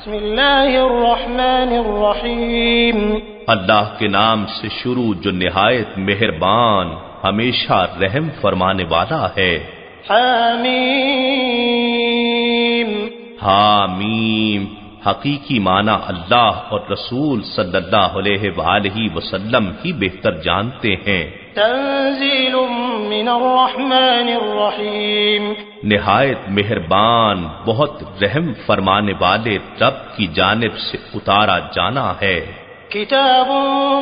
بسم اللہ الرحمن الرحیم، اللہ کے نام سے شروع جو نہایت مہربان ہمیشہ رحم فرمانے والا ہے۔ حامیم، حامیم، حقیقی معنی اللہ اور رسول صلی اللہ علیہ وآلہ وسلم ہی بہتر جانتے ہیں۔ تنزیل من الرحمن الرحیم، نہایت مہربان بہت رحم فرمانے والے رب کی جانب سے اتارا جانا ہے۔ کتاب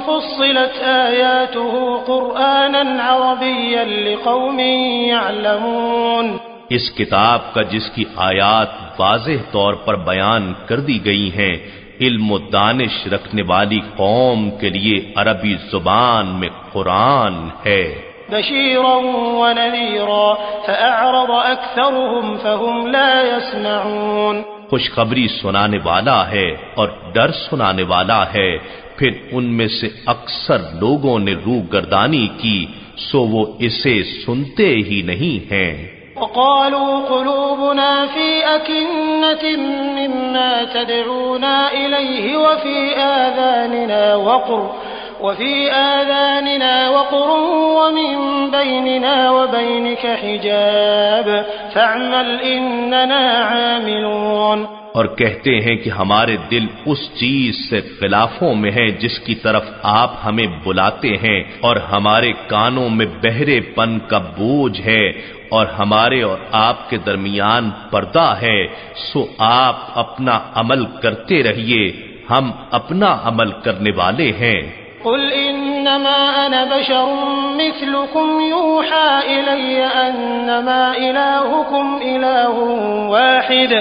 فصلت آیاته قرآنا عربیا لقوم یعلمون، اس کتاب کا جس کی آیات واضح طور پر بیان کر دی گئی ہیں، علم و دانش رکھنے والی قوم کے لیے عربی زبان میں قرآن ہے۔ بشیرا ونذیرا فأعرض اکثرهم فهم لا يسمعون، خوشخبری سنانے والا ہے اور ڈر سنانے والا ہے، پھر ان میں سے اکثر لوگوں نے روگردانی کی سو وہ اسے سنتے ہی نہیں ہیں۔ وقالوا قلوبنا في أكنة مما تدعونا إليه وفي آذاننا وقر ومن بيننا وبينك حجاب فاعمل إننا عاملون، اور کہتے ہیں کہ ہمارے دل اس چیز سے خلافوں میں ہیں جس کی طرف آپ ہمیں بلاتے ہیں، اور ہمارے کانوں میں بہرے پن کا بوجھ ہے، اور ہمارے اور آپ کے درمیان پردہ ہے، سو آپ اپنا عمل کرتے رہیے، ہم اپنا عمل کرنے والے ہیں۔ قل انما انا بشر مثلكم يوحى الي انما الهكم اله واحد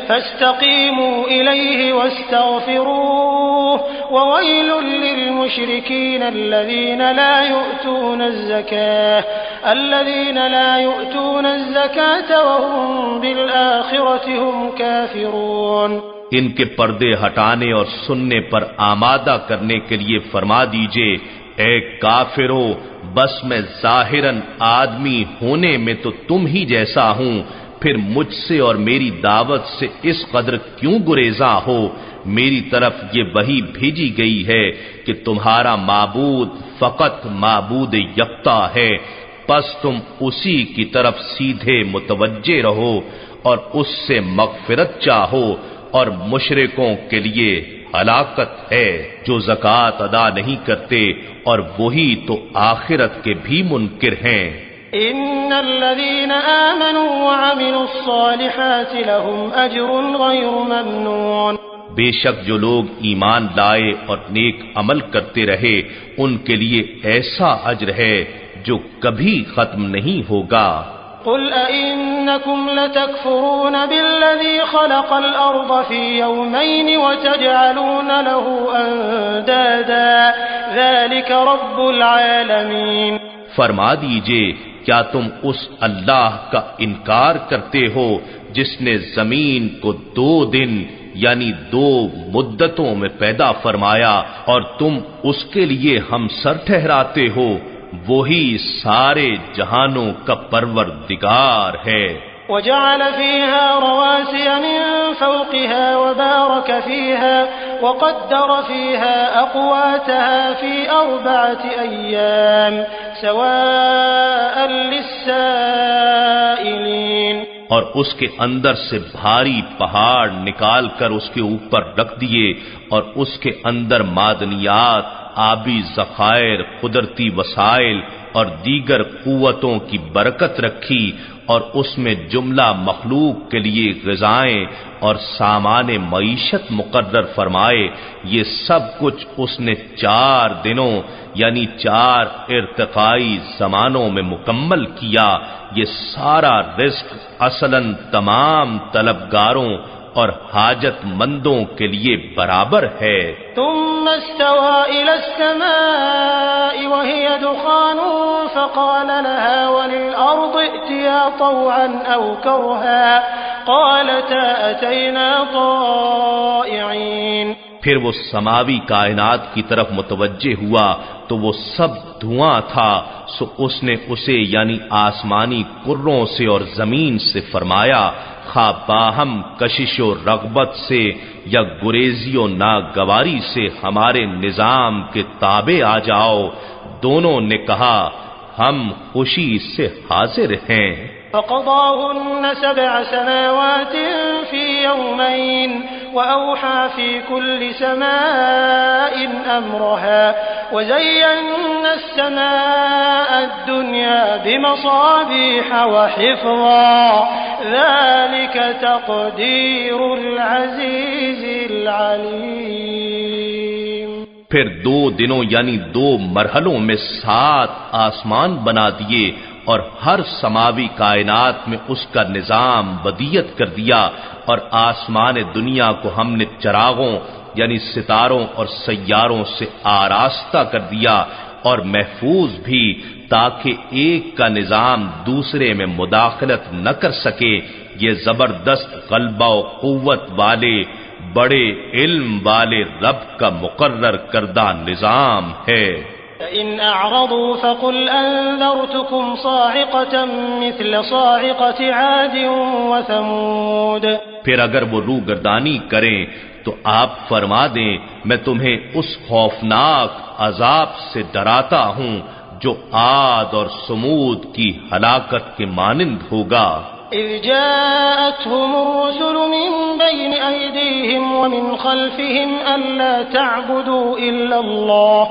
فاستقيموا اليه واستغفروه وويل للمشركين الذين لا يؤتون الزكاة وهم بالآخرة هم كافرون۔ ان کے پردے ہٹانے اور سننے پر آمادہ کرنے کے لیے فرما دیجئے، اے کافرو، بس میں ظاہراً آدمی ہونے میں تو تم ہی جیسا ہوں، پھر مجھ سے اور میری دعوت سے اس قدر کیوں گریزاں ہو؟ میری طرف یہ وحی بھیجی گئی ہے کہ تمہارا معبود فقط معبود یکتا ہے، پس تم اسی کی طرف سیدھے متوجہ رہو اور اس سے مغفرت چاہو، اور مشرکوں کے لیے ہلاکت ہے جو زکوٰۃ ادا نہیں کرتے، اور وہی تو آخرت کے بھی منکر ہیں۔ ان الذين آمنوا وعملوا الصالحات لهم اجر غير ممنون، بے شک جو لوگ ایمان لائے اور نیک عمل کرتے رہے ان کے لیے ایسا اجر ہے جو کبھی ختم نہیں ہوگا۔ قل أئنكم لتكفرون بالذي خلق الأرض في يومين وتجعلون له أندادا ذلك رب العالمين، فرما دیجئے کیا تم اس اللہ کا انکار کرتے ہو جس نے زمین کو 2 دن یعنی 2 مدتوں میں پیدا فرمایا اور تم اس کے لیے ہمسر ٹھہراتے ہو؟ وہی سارے جہانوں کا پروردگار ہے۔ وجعل فيها رواسي من فوقها وبارك فيها وقدر فيها أقواتها في 4 أيام سواء للسائلين، اور اس کے اندر سے بھاری پہاڑ نکال کر اس کے اوپر رکھ دیے، اور اس کے اندر معدنیات، آبی ذخائر، قدرتی وسائل اور دیگر قوتوں کی برکت رکھی، اور اس میں جملہ مخلوق کے لیے غذائیں اور سامان معیشت مقرر فرمائے۔ یہ سب کچھ اس نے 4 دنوں یعنی 4 ارتقائی زمانوں میں مکمل کیا۔ یہ سارا رزق اصلاً تمام طلبگاروں اور حاجت مندوں کے لیے برابر ہے۔ ثم استوى إلى السماء وهي دخان فقال لها وللأرض ائتيا طوعا أو كرها قالتا أتينا طائعين، پھر وہ سماوی کائنات کی طرف متوجہ ہوا تو وہ سب دھواں تھا، سو اس نے اسے یعنی آسمانی کروں سے اور زمین سے فرمایا، خواہ باہم کشش و رغبت سے یا گریزی و ناگواری سے ہمارے نظام کے تابع آ جاؤ۔ دونوں نے کہا ہم خوشی سے حاضر ہیں۔ فقضاهن 7 سماوات في يومين وأوحى في كل سماء أمرها وزينا السماء الدنيا بمصابيح وحفظا ذلك تقدير العزيز العليم۔ پھر 2 دنوں یعنی 2 مرحلوں میں 7 آسمان بنا دیے اور ہر سماوی کائنات میں اس کا نظام بدیت کر دیا، اور آسمان دنیا کو ہم نے چراغوں یعنی ستاروں اور سیاروں سے آراستہ کر دیا اور محفوظ بھی، تاکہ ایک کا نظام دوسرے میں مداخلت نہ کر سکے۔ یہ زبردست غلبہ و قوت والے بڑے علم والے رب کا مقرر کردہ نظام ہے۔ فإن أعرضوا فقل أنذرتكم صاعقة مثل صاعقة عاد وثمود۔ پھر اگر وہ روگردانی کریں تو آپ فرما دیں میں تمہیں اس خوفناک عذاب سے ڈراتا ہوں جو عاد اور سمود کی ہلاکت کے مانند ہوگا۔ إذ جاءتهم الرسل من بين أيديهم ومن خلفهم ألا تعبدوا إلا الله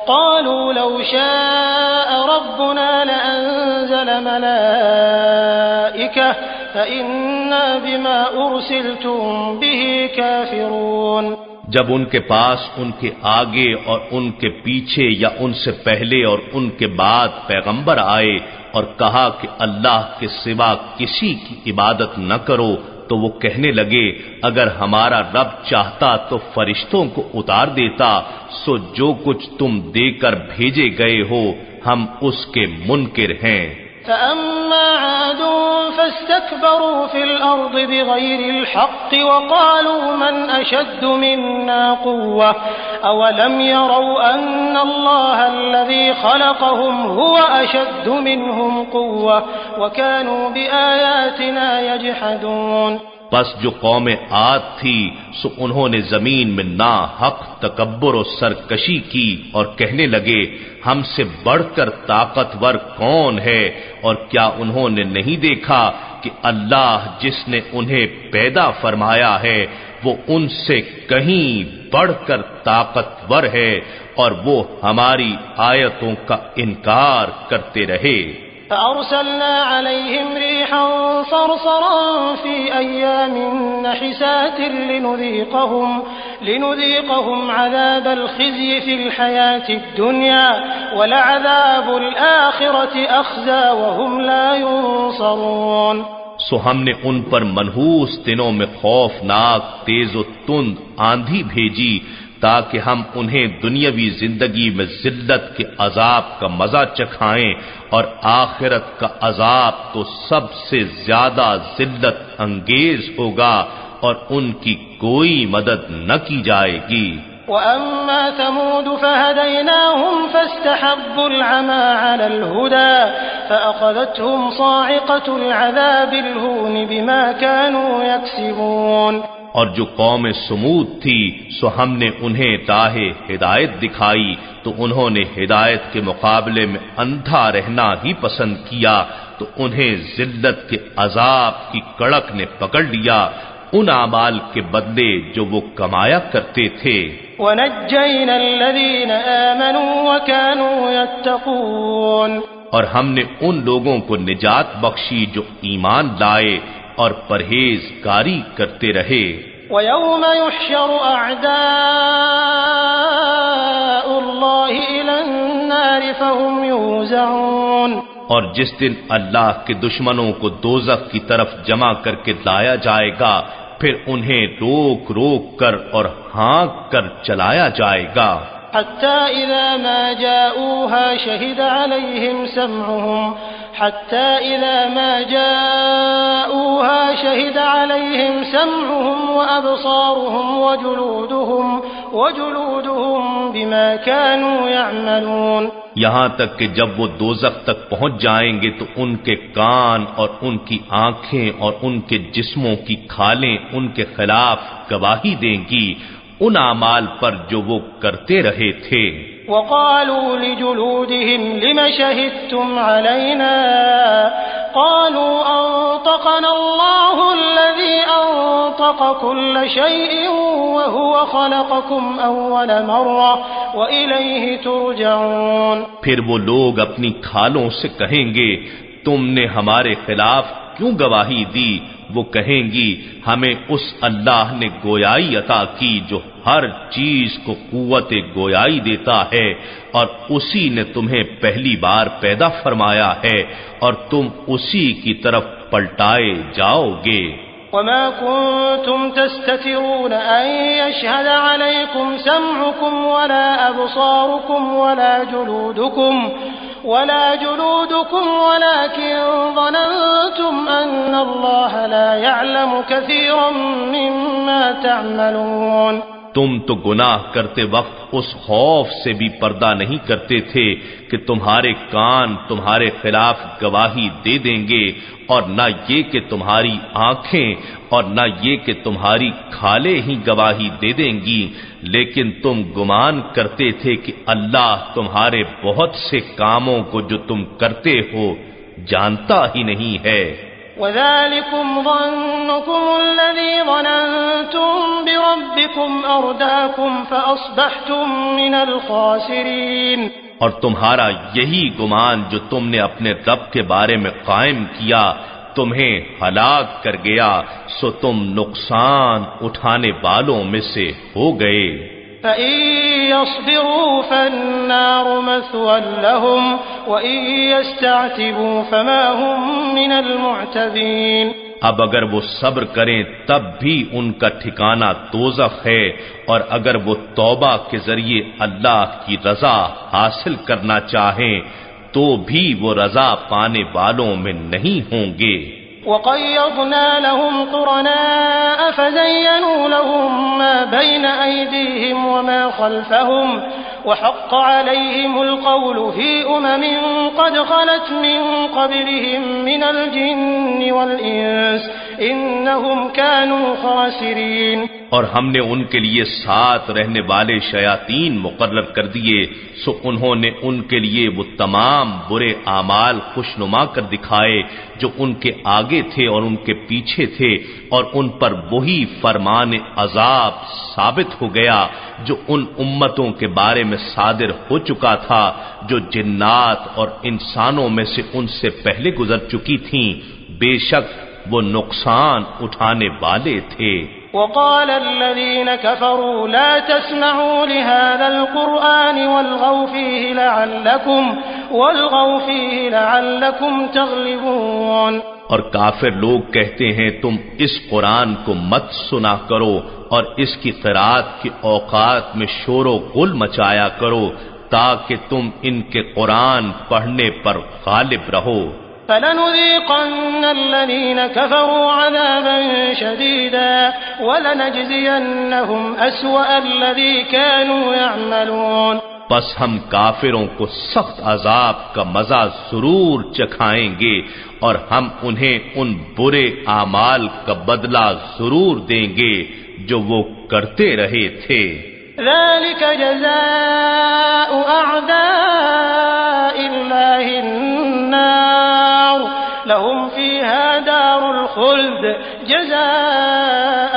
قالوا لو شاء ربنا لأنزل ملائكة فإنا بما أرسلتم به كافرون۔ جب ان کے پاس ان کے آگے اور ان کے پیچھے یا ان سے پہلے اور ان کے بعد پیغمبر آئے اور کہا کہ اللہ کے سوا کسی کی عبادت نہ کرو، تو وہ کہنے لگے اگر ہمارا رب چاہتا تو فرشتوں کو اتار دیتا، سو جو کچھ تم دے کر بھیجے گئے ہو ہم اس کے منکر ہیں۔ فأما عاد فاستكبروا في الأرض بغير الحق وقالوا من أشد منا قوة أولم يروا أن الله الذي خلقهم هو أشد منهم قوة وكانوا بآياتنا يجحدون۔ پس جو قوم عاد تھی سو انہوں نے زمین میں ناحق تکبر و سرکشی کی اور کہنے لگے ہم سے بڑھ کر طاقتور کون ہے، اور کیا انہوں نے نہیں دیکھا کہ اللہ جس نے انہیں پیدا فرمایا ہے وہ ان سے کہیں بڑھ کر طاقتور ہے، اور وہ ہماری آیتوں کا انکار کرتے رہے۔ فأرسلنا عليهم ريحا صرصرا في أيام نحسات لنذيقهم عذاب الخزي في الحياة الدنيا ولعذاب الآخرة أخزى وهم لا ينصرون۔ سو ہم نے ان پر منحوس دنوں میں خوفناک تیز و تند آندھی بھیجی تاکہ ہم انہیں دنیاوی زندگی میں ذلت کے عذاب کا مزہ چکھائیں، اور آخرت کا عذاب تو سب سے زیادہ ذلت انگیز ہوگا اور ان کی کوئی مدد نہ کی جائے گی۔ وَأَمَّا ثَمُودُ فَهَدَيْنَاهُمْ فَاسْتَحَبُّوا الْعَمَى عَلَى الْهُدَى فَأَخَذَتْهُمْ صَاعِقَةُ الْعَذَابِ الْهُونِ بِمَا كَانُوا يَكْسِبُونَ۔ اور جو قوم سمود تھی سو ہم نے انہیں راہ ہدایت دکھائی تو انہوں نے ہدایت کے مقابلے میں اندھا رہنا ہی پسند کیا، تو انہیں ذلت کے عذاب کی کڑک نے پکڑ لیا ان اعمال کے بدلے جو وہ کمایا کرتے تھے۔ وَنَجَّيْنَا الَّذِينَ آمَنُوا وَكَانُوا يَتَّقُونَ۔ اور ہم نے ان لوگوں کو نجات بخشی جو ایمان لائے اور پرہیزگاری کرتے رہے۔ وَيَوْمَ يُحْشَرُ أَعْدَاءُ اللَّهِ إِلَى النَّارِ فَهُمْ يُوزَعُونَ۔ اور جس دن اللہ کے دشمنوں کو دوزخ کی طرف جمع کر کے لایا جائے گا پھر انہیں روک روک کر اور ہانک کر چلایا جائے گا۔ حتى إذا ما جاءوها شهد عليهم حتى إذا ما جاءوها شهد عليهم سمعهم وأبصارهم وجلودهم بما كانوا يعملون. یہاں تک کہ جب وہ دوزخ تک پہنچ جائیں گے تو ان کے کان اور ان کی آنکھیں اور ان کے جسموں کی کھالیں ان کے خلاف گواہی دیں گی ان اعمال پر جو وہ کرتے رہے تھے. وقالوا لجلودهم لم شهدتم علينا قالوا أنطقنا الله الذي أنطق كل شيء وهو خلقكم أول مرة وإليه ترجعون. پھر وہ لوگ اپنی کھالوں سے کہیں گے تم نے ہمارے خلاف کیوں گواہی دی؟ وہ کہیں گی ہمیں اس اللہ نے گویائی عطا کی جو ہر چیز کو قوت گویائی دیتا ہے اور اسی نے تمہیں پہلی بار پیدا فرمایا ہے اور تم اسی کی طرف پلٹائے جاؤ گے. وما كنتم تستترون أن يشهد عليكم سمعكم ولا أبصاركم ولا جلودكم ولكن ظننتم أن الله لا يعلم كثيرا مما تعملون. تم تو گناہ کرتے وقت اس خوف سے بھی پردہ نہیں کرتے تھے کہ تمہارے کان تمہارے خلاف گواہی دے دیں گے اور نہ یہ کہ تمہاری آنکھیں اور نہ یہ کہ تمہاری کھالیں ہی گواہی دے دیں گی، لیکن تم گمان کرتے تھے کہ اللہ تمہارے بہت سے کاموں کو جو تم کرتے ہو جانتا ہی نہیں ہے. وَذَلِكُمْ ظَنُّكُمُ الَّذِي ظَنَنْتُمْ بِرَبِّكُمْ أَرْدَاكُمْ فَأَصْبَحْتُمْ مِنَ الْخَاسِرِينَ. اور تمہارا یہی گمان جو تم نے اپنے رب کے بارے میں قائم کیا تمہیں ہلاک کر گیا، سو تم نقصان اٹھانے والوں میں سے ہو گئے. فَإِن يَصْبِرُوا فَالنَّارُ مَثْوًى لَهُمْ وَإِن يَسْتَعْتِبُوا فَمَا هُمْ مِنَ الْمُعْتَبِينَ. اب اگر وہ صبر کریں تب بھی ان کا ٹھکانہ دوزخ ہے، اور اگر وہ توبہ کے ذریعے اللہ کی رضا حاصل کرنا چاہیں تو بھی وہ رضا پانے والوں میں نہیں ہوں گے. وَقَيَّضْنَا لَهُمْ قُرَنَاءَ فَزَيَّنُوا لَهُم مَّا بَيْنَ أَيْدِيهِمْ وَمَا خَلْفَهُمْ وَحَقَّ عَلَيْهِمُ الْقَوْلُ فِي قَدْ خَلَتْ مِن قَبْلِهِم مِّنَ الْجِنِّ وَالْإِنسِ إِنَّهُمْ كَانُوا خَاسِرِينَ. اور ہم نے ان کے لیے ساتھ رہنے والے شیاطین مقرر کر دیے، سو انہوں نے ان کے لیے وہ تمام برے اعمال خوشنما کر دکھائے جو ان کے آگے تھے اور ان کے پیچھے تھے، اور ان پر وہی فرمان عذاب ثابت ہو گیا جو ان امتوں کے بارے میں صادر ہو چکا تھا جو جنات اور انسانوں میں سے ان سے پہلے گزر چکی تھیں. بے شک وہ نقصان اٹھانے والے تھے. وقال الذين كفروا لا تسمعوا لهذا القرآن والغوا فيه لعلكم تغلبون. اور کافر لوگ کہتے ہیں تم اس قرآن کو مت سنا کرو اور اس کی قرات کے اوقات میں شور و غل مچایا کرو تاکہ تم ان کے قرآن پڑھنے پر غالب رہو. فَلَنُذِيقَنَّ الَّذِينَ كَفَرُوا عَذَابًا شَدِيدًا وَلَنَجْزِيَنَّهُمْ أَسْوَأَ الَّذِي كَانُوا يَعْمَلُونَ. پس ہم کافروں کو سخت عذاب کا مزہ ضرور چکھائیں گے اور ہم انہیں ان برے اعمال کا بدلہ ضرور دیں گے جو وہ کرتے رہے تھے. ذَلِكَ جَزَاءُ أَعْدَاءِ اللَّهِ النَّارُ لَهُمْ فِيهَا دَارُ الْخُلْدِ جَزَاءً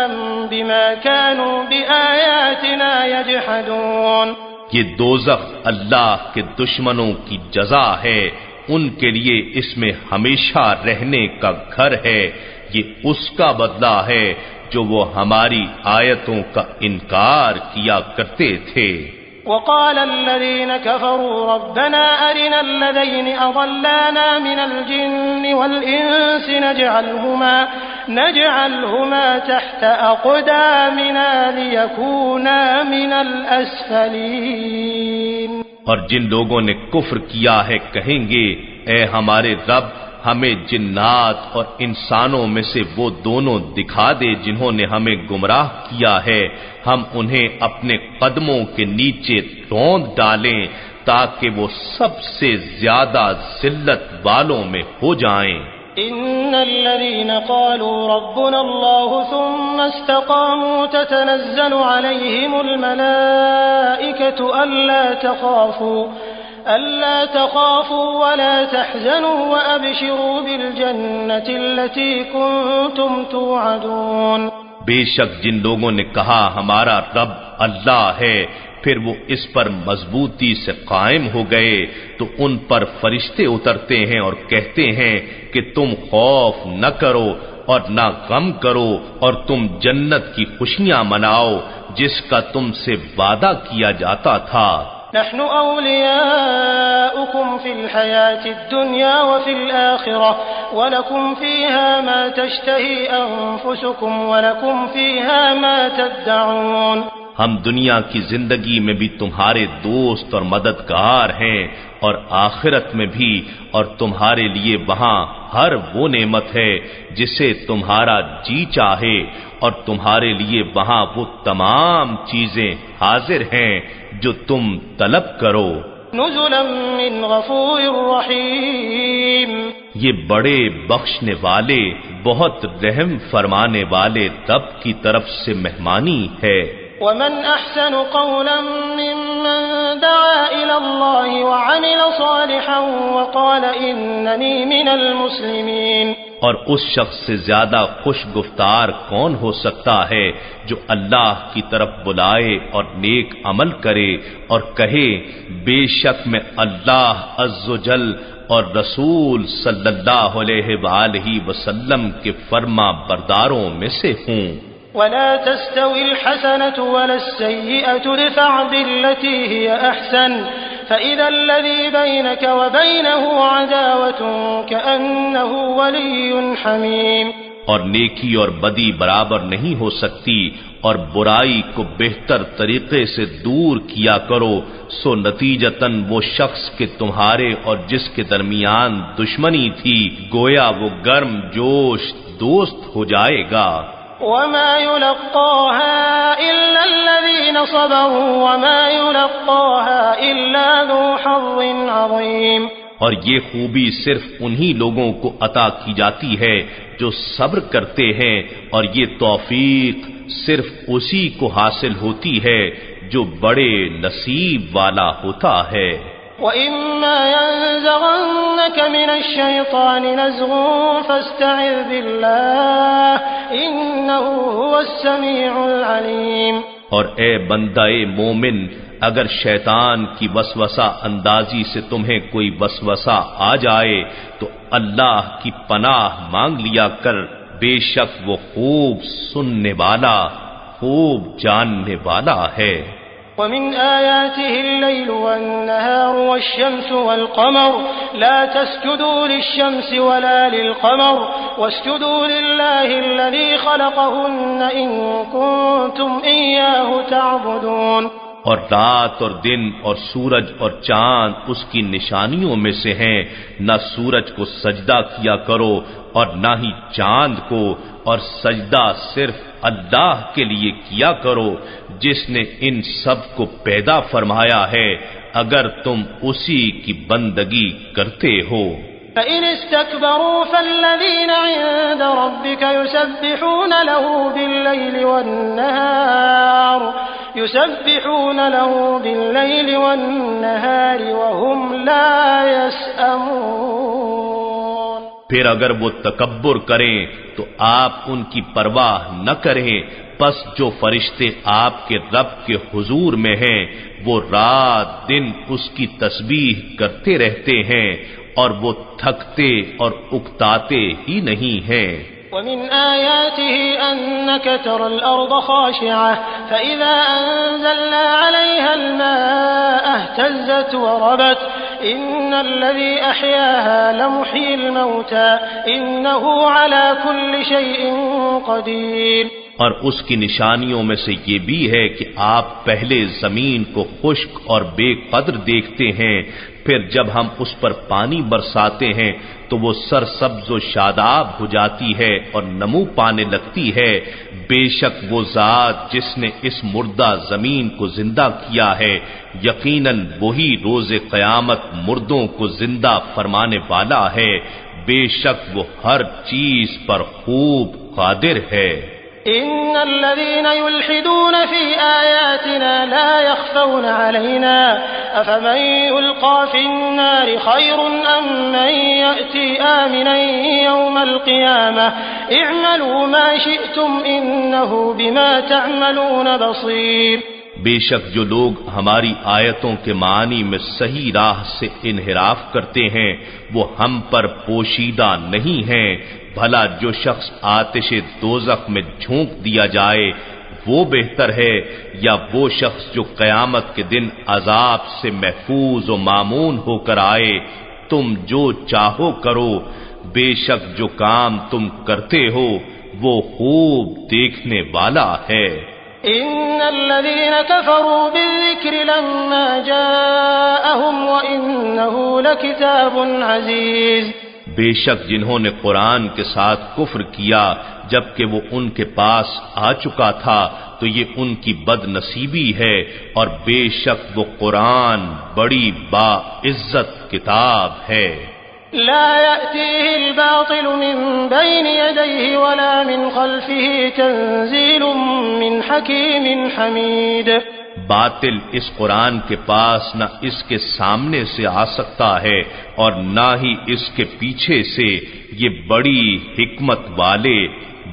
بِمَا كَانُوا بِآيَاتِنَا يَجْحَدُونَ. یہ دوزخ اللہ کے دشمنوں کی جزا ہے، ان کے لیے اس میں ہمیشہ رہنے کا گھر ہے، یہ اس کا بدلہ ہے جو وہ ہماری آیتوں کا انکار کیا کرتے تھے. وقال الذين كفروا ربنا أرنا الذين أضلانا من الجن والإنس نجعلهما تحت أقدامنا ليكونا من الأسفلين. اور جن لوگوں نے کفر کیا ہے کہیں گے اے ہمارے رب ہمیں جنات اور انسانوں میں سے وہ دونوں دکھا دے جنہوں نے ہمیں گمراہ کیا ہے، ہم انہیں اپنے قدموں کے نیچے روند ڈالیں تاکہ وہ سب سے زیادہ ذلت والوں میں ہو جائیں۔ ان الذين قالوا ربنا الله ثم استقاموا تتنزل عليهم الملائكة ألا تخافوا ولا تحزنوا وأبشروا بالجنة التي كنتم توعدون۔ بے شک جن لوگوں نے کہا ہمارا رب اللہ ہے، پھر وہ اس پر مضبوطی سے قائم ہو گئے تو ان پر فرشتے اترتے ہیں اور کہتے ہیں کہ تم خوف نہ کرو اور نہ غم کرو اور تم جنت کی خوشیاں مناؤ جس کا تم سے وعدہ کیا جاتا تھا۔ نحن أولياؤكم في الحياة الدنيا وفي الآخرة ولكم فيها ما تشتهي أنفسكم ولكم فيها ما تدعون۔ ہم دنیا کی زندگی میں بھی تمہارے دوست اور مددگار ہیں اور آخرت میں بھی، اور تمہارے لیے وہاں ہر وہ نعمت ہے جسے تمہارا جی چاہے، اور تمہارے لیے وہاں وہ تمام چیزیں حاضر ہیں جو تم طلب کرو۔ نزلا من غفور رحیم، یہ بڑے بخشنے والے بہت رحم فرمانے والے رب کی طرف سے مہمانی ہے۔ ومن احسن قولا ممن دعا الى الله وعمل صالحا وقال انني من المسلمين۔ اور اس شخص سے زیادہ خوش گفتار کون ہو سکتا ہے جو اللہ کی طرف بلائے اور نیک عمل کرے اور کہے بے شک میں اللہ عز و جل اور رسول صلی اللہ علیہ وآلہ وسلم کے فرما برداروں میں سے ہوں۔ ولا تستوي الحسنة ولا السيئة ادفع بالتي هي أحسن فإذا الذي بينك وبينه عداوة كأنه ولي حميم۔ اور نیکی اور بدی برابر نہیں ہو سکتی، اور برائی کو بہتر طریقے سے دور کیا کرو، سو نتیجتاً وہ شخص کے تمہارے اور جس کے درمیان دشمنی تھی گویا وہ گرم جوش دوست ہو جائے گا۔ وما يلقاها إلا الذين صبروا وما يلقاها إلا ذو حظ عظيم۔ اور یہ خوبی صرف انہی لوگوں کو عطا کی جاتی ہے جو صبر کرتے ہیں، اور یہ توفیق صرف اسی کو حاصل ہوتی ہے جو بڑے نصیب والا ہوتا ہے۔ وَإِمَّا يَنزَغَنَّكَ مِنَ الشَّيْطَانِ نَزْغٌ فَاسْتَعِذْ بِاللَّهِ إِنَّهُ هُوَ السَّمِيعُ الْعَلِيمُ۔ اور اے بندہ مومن، اگر شیطان کی وسوسہ اندازی سے تمہیں کوئی وسوسہ آ جائے تو اللہ کی پناہ مانگ لیا کر، بے شک وہ خوب سننے والا خوب جاننے والا ہے۔ ومن آياته الليل والنهار والشمس والقمر لا تسجدوا للشمس ولا للقمر واسجدوا لله الذي خلقهن إن كنتم إياه تعبدون۔ اور رات اور دن اور سورج اور چاند اس کی نشانیوں میں سے ہیں، نہ سورج کو سجدہ کیا کرو اور نہ ہی چاند کو، اور سجدہ صرف اللہ کے لیے کیا کرو جس نے ان سب کو پیدا فرمایا ہے اگر تم اسی کی بندگی کرتے ہو۔ فَإِنِ اسْتَكْبَرُوا فَالَّذِينَ عِندَ رَبِّكَ يُسَبِّحُونَ لَهُ بِاللَّيْلِ وَالنَّهَارِ وَهُمْ لَا يَسْأَمُونَ۔ پھر اگر وہ تکبر کریں تو آپ ان کی پرواہ نہ کریں، پس جو فرشتے آپ کے رب کے حضور میں ہیں وہ رات دن اس کی تسبیح کرتے رہتے ہیں اور وہ تھکتے اور اکتاتے ہی نہیں ہیں۔ ومن آياته أنك ترى الأرض خاشعة فإذا أنزلنا عليها الماء اهتزت وربت إن الذي أحياها لمحيي الموتى إنه على كل شيء قدير۔ اور اس کی نشانیوں میں سے یہ بھی ہے کہ آپ پہلے زمین کو خشک اور بے قدر دیکھتے ہیں، پھر جب ہم اس پر پانی برساتے ہیں تو وہ سرسبز و شاداب ہو جاتی ہے اور نمو پانے لگتی ہے۔ بے شک وہ ذات جس نے اس مردہ زمین کو زندہ کیا ہے، یقیناً وہی روز قیامت مردوں کو زندہ فرمانے والا ہے، بے شک وہ ہر چیز پر خوب قادر ہے۔ إن الذين يلحدون في آياتنا لا يخفون علينا أفمن يلقى في النار خير أم من يأتي آمنا يوم القيامة اعملوا ما شئتم إنه بما تعملون بصير۔ بے شک جو لوگ ہماری آیتوں کے معنی میں صحیح راہ سے انحراف کرتے ہیں وہ ہم پر پوشیدہ نہیں ہیں، بھلا جو شخص آتش دوزخ میں جھونک دیا جائے وہ بہتر ہے یا وہ شخص جو قیامت کے دن عذاب سے محفوظ و مامون ہو کر آئے؟ تم جو چاہو کرو، بے شک جو کام تم کرتے ہو وہ خوب دیکھنے والا ہے۔ إن الذين كفروا بالذكر لما جاءهم وإنه لكتاب عزيز۔ بے شک جنہوں نے قرآن کے ساتھ کفر کیا جبکہ وہ ان کے پاس آ چکا تھا تو یہ ان کی بد نصیبی ہے، اور بے شک وہ قرآن بڑی با عزت کتاب ہے۔ لا يأتيه الباطل من بين يديه ولا من خلفه تنزيل من حكيم حميد۔ باطل اس قرآن کے پاس نہ اس کے سامنے سے آ سکتا ہے اور نہ ہی اس کے پیچھے سے، یہ بڑی حکمت والے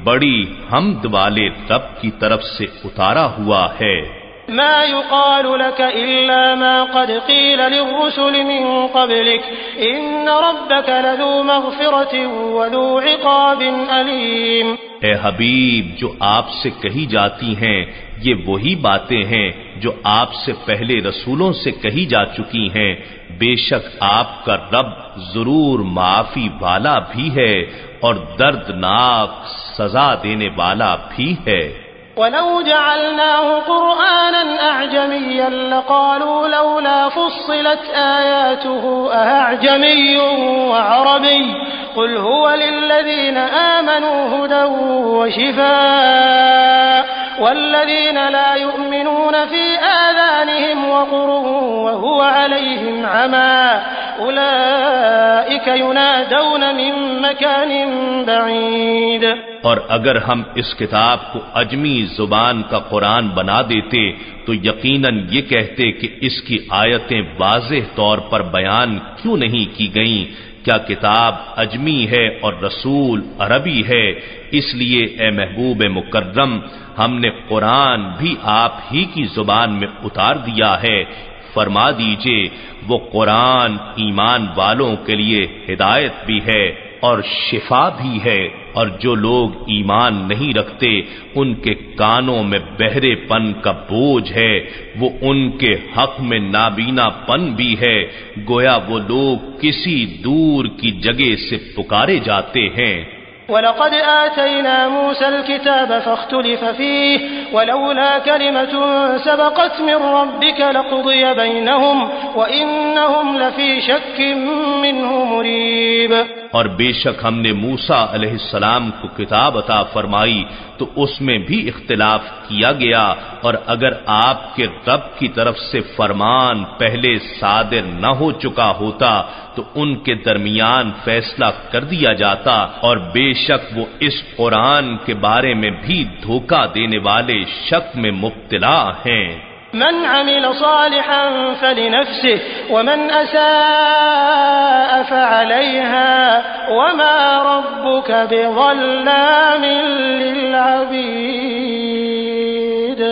بڑی حمد والے رب کی طرف سے اتارا ہوا ہے۔ ما يقال لك إلا ما قد قيل للرسل من قبلك إن ربك لذو مغفرة وذو عقاب أليم۔ اے حبیب، جو آپ سے کہی جاتی ہیں یہ وہی باتیں ہیں جو آپ سے پہلے رسولوں سے کہی جا چکی ہیں، بے شک آپ کا رب ضرور معافی والا بھی ہے اور دردناک سزا دینے والا بھی ہے۔ وَلَوْ جَعَلْنَاهُ قُرْآنًا أَعْجَمِيًّا لَقَالُوا لَوْلَا فُصِّلَتْ آيَاتُهُ أَأَعْجَمِيٌّ وَعَرَبِيٌّ قُلْ هُوَ لِلَّذِينَ آمَنُوا هُدًى وَشِفَاءٌ وَالَّذِينَ لَا يُؤْمِنُونَ فِي آذَانِهِمْ وَقْرٌ وَهُوَ عَلَيْهِمْ عَمًى أُولَئِكَ يُنَادَوْنَ مِن مَّكَانٍ بَعِيدٍ۔ اور اگر ہم اس کتاب کو عجمی زبان کا قرآن بنا دیتے تو یقیناً یہ کہتے کہ اس کی آیتیں واضح طور پر بیان کیوں نہیں کی گئیں؟ کیا کتاب عجمی ہے اور رسول عربی ہے؟ اس لیے اے محبوب مکرم ہم نے قرآن بھی آپ ہی کی زبان میں اتار دیا ہے۔ فرما دیجئے وہ قرآن ایمان والوں کے لیے ہدایت بھی ہے اور شفا بھی ہے، اور جو لوگ ایمان نہیں رکھتے ان کے کانوں میں بہرے پن کا بوجھ ہے، وہ ان کے حق میں نابینا پن بھی ہے، گویا وہ لوگ کسی دور کی جگہ سے پکارے جاتے ہیں۔ وَلَقَدْ آتَيْنَا مُوسَى الْكِتَابَ فَاخْتُلِفَ فِيهِ وَلَوْلَا كَلِمَةٌ سَبَقَتْ مِنْ رَبِّكَ لَقُضِيَ بَيْنَهُمْ وَإِنَّهُمْ لَفِي شَكٍّ مِّنْهُ مُرِيبٍ۔ اور بے شک ہم نے موسیٰ علیہ السلام کو کتاب عطا فرمائی تو اس میں بھی اختلاف کیا گیا، اور اگر آپ کے رب کی طرف سے فرمان پہلے صادر نہ ہو چکا ہوتا تو ان کے درمیان فیصلہ کر دیا جاتا، اور بے شک وہ اس قرآن کے بارے میں بھی دھوکہ دینے والے شک میں مبتلا ہیں۔ من عمل صالحا فلنفسه ومن أساء فعليها وما ربك بظلام للعبيد۔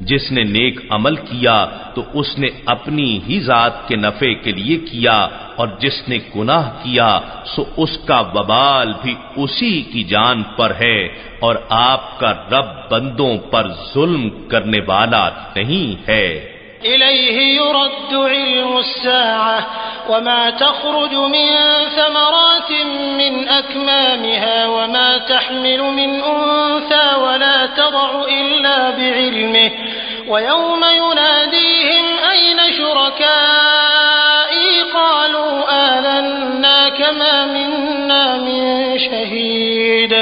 جس نے نیک عمل کیا تو اس نے اپنی ہی ذات کے نفع کے لیے کیا، اور جس نے گناہ کیا سو اس کا وبال بھی اسی کی جان پر ہے، اور آپ کا رب بندوں پر ظلم کرنے والا نہیں ہے۔ إليه يرد علم الساعة وما تخرج من ثمرات من أكمامها وما تحمل من أنثى ولا تضع إلا بعلمه ويوم يناديهم أين شركائي قالوا آذناك ما منا من شهيد۔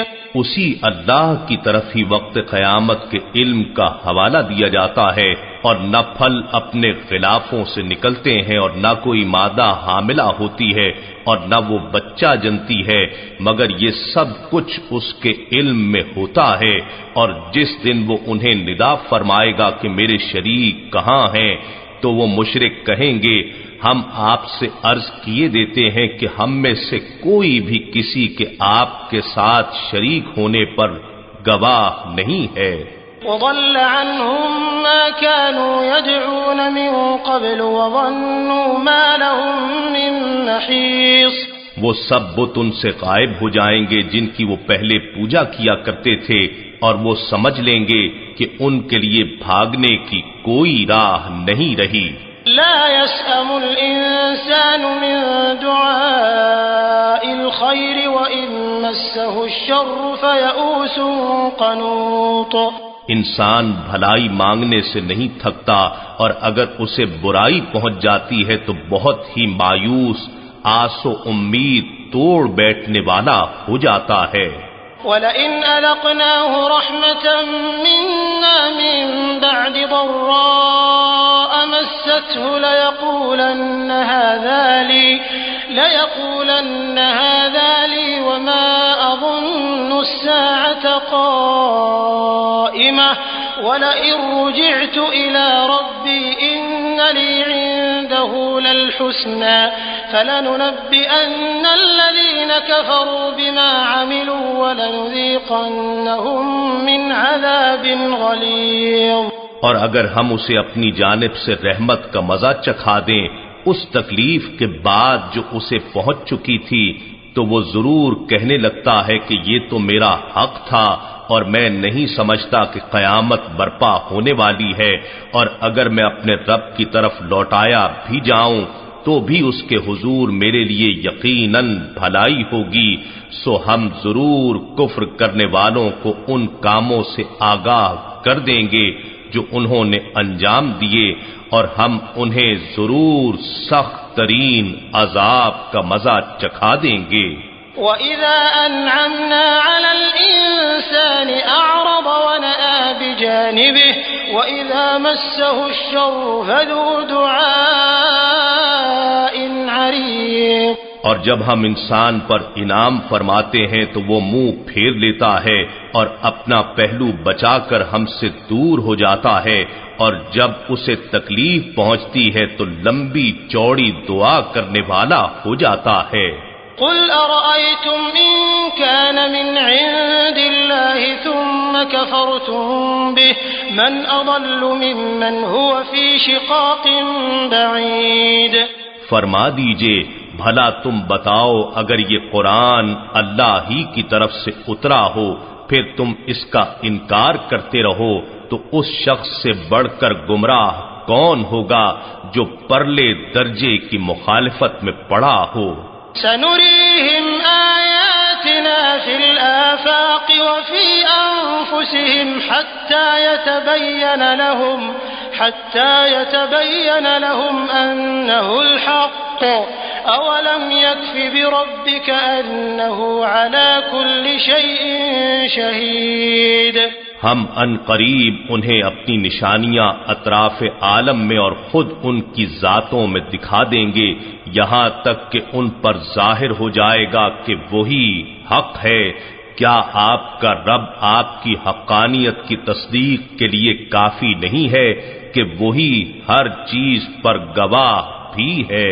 اسی اللہ کی طرف ہی وقت قیامت کے علم کا حوالہ دیا جاتا ہے، اور نہ پھل اپنے غلافوں سے نکلتے ہیں اور نہ کوئی مادہ حاملہ ہوتی ہے اور نہ وہ بچہ جنتی ہے، مگر یہ سب کچھ اس کے علم میں ہوتا ہے۔ اور جس دن وہ انہیں ندا فرمائے گا کہ میرے شریک کہاں ہیں، تو وہ مشرک کہیں گے ہم آپ سے عرض کیے دیتے ہیں کہ ہم میں سے کوئی بھی کسی کے آپ کے ساتھ شریک ہونے پر گواہ نہیں ہے۔ وضل عنهم ما كانوا يدعون من قبل وظنوا ما لهم من محيص۔ وہ سب بت ان سے غائب ہو جائیں گے جن کی وہ پہلے پوجا کیا کرتے تھے، اور وہ سمجھ لیں گے کہ ان کے لیے بھاگنے کی کوئی راہ نہیں رہی۔ لا يسأم الإنسان من دعاء الخير وإن مسه الشر فيئوس قنوط۔ انسان بھلائی مانگنے سے نہیں تھکتا، اور اگر اسے برائی پہنچ جاتی ہے تو بہت ہی مایوس، آس و امید توڑ بیٹھنے والا ہو جاتا ہے۔ وَلَئِنْ أَذَقْنَاهُ رَحْمَةً مِنَّا مِن بَعْدِ ضَرَّاءٍ مَسَّتْهُ لَيَقُولَنَّ هَذَا لِي وَمَا أَظُنُّ السَّاعَةَ قَائِمَةً وَلَئِن رُّجِعْتُ إِلَى رَبِّي إِنَّ لِي عِندَهُ لَلْحُسْنَىٰ فَلَنُنَبِّئَنَّ الَّذِينَ كَفَرُوا بِمَا عَمِلُوا وَلَنُذِيقَنَّهُم مِّنْ عَذَابٍ غَلِيظٍ۔ اور اگر ہم اسے اپنی جانب سے رحمت کا مزہ چکھا دیں اس تکلیف کے بعد جو اسے پہنچ چکی تھی، تو وہ ضرور کہنے لگتا ہے کہ یہ تو میرا حق تھا اور میں نہیں سمجھتا کہ قیامت برپا ہونے والی ہے، اور اگر میں اپنے رب کی طرف لوٹایا بھی جاؤں تو بھی اس کے حضور میرے لیے یقیناً بھلائی ہوگی۔ سو ہم ضرور کفر کرنے والوں کو ان کاموں سے آگاہ کر دیں گے جو انہوں نے انجام دیے، اور ہم انہیں ضرور سخت ترین عذاب کا مزہ چکھا دیں گے۔ وَإِذَا أَنْعَمْنَا عَلَى الْإِنسَانِ أَعْرَضَ وَنَأَىٰ بِجَانِبِهِ وَإِذَا مَسَّهُ الشَّرُّ فَذُو دُعَاءٍ عَرِيضٍ۔ اور جب ہم انسان پر انعام فرماتے ہیں تو وہ منہ پھیر لیتا ہے اور اپنا پہلو بچا کر ہم سے دور ہو جاتا ہے، اور جب اسے تکلیف پہنچتی ہے تو لمبی چوڑی دعا کرنے والا ہو جاتا ہے۔ قل أرأيتم إن كان من عند الله ثم كفرتم به من أضل ممن هو في شقاق بعيد۔ فرما دیجئے بھلا تم بتاؤ اگر یہ قرآن اللہ ہی کی طرف سے اترا ہو پھر تم اس کا انکار کرتے رہو تو اس شخص سے بڑھ کر گمراہ کون ہوگا جو پرلے درجے کی مخالفت میں پڑا ہو۔ سنريهم آياتنا في الآفاق وفي أنفسهم حتى يتبين لهم أنه الحق أولم يكف بربك أنه على كل شيء شهيد۔ ہم ان قریب انہیں اپنی نشانیاں اطراف عالم میں اور خود ان کی ذاتوں میں دکھا دیں گے، یہاں تک کہ ان پر ظاہر ہو جائے گا کہ وہی حق ہے۔ کیا آپ کا رب آپ کی حقانیت کی تصدیق کے لیے کافی نہیں ہے کہ وہی ہر چیز پر گواہ بھی ہے؟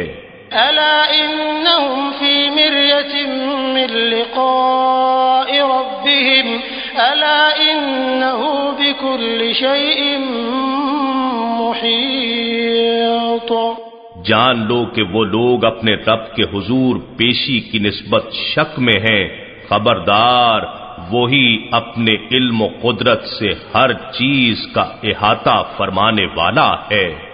ألا إنهم في مرية من لقاء ربهم ألا إنه بكل شيء محيط۔ جان لو کہ وہ لوگ اپنے رب کے حضور پیشی کی نسبت شک میں ہیں، خبردار وہی اپنے علم و قدرت سے ہر چیز کا احاطہ فرمانے والا ہے۔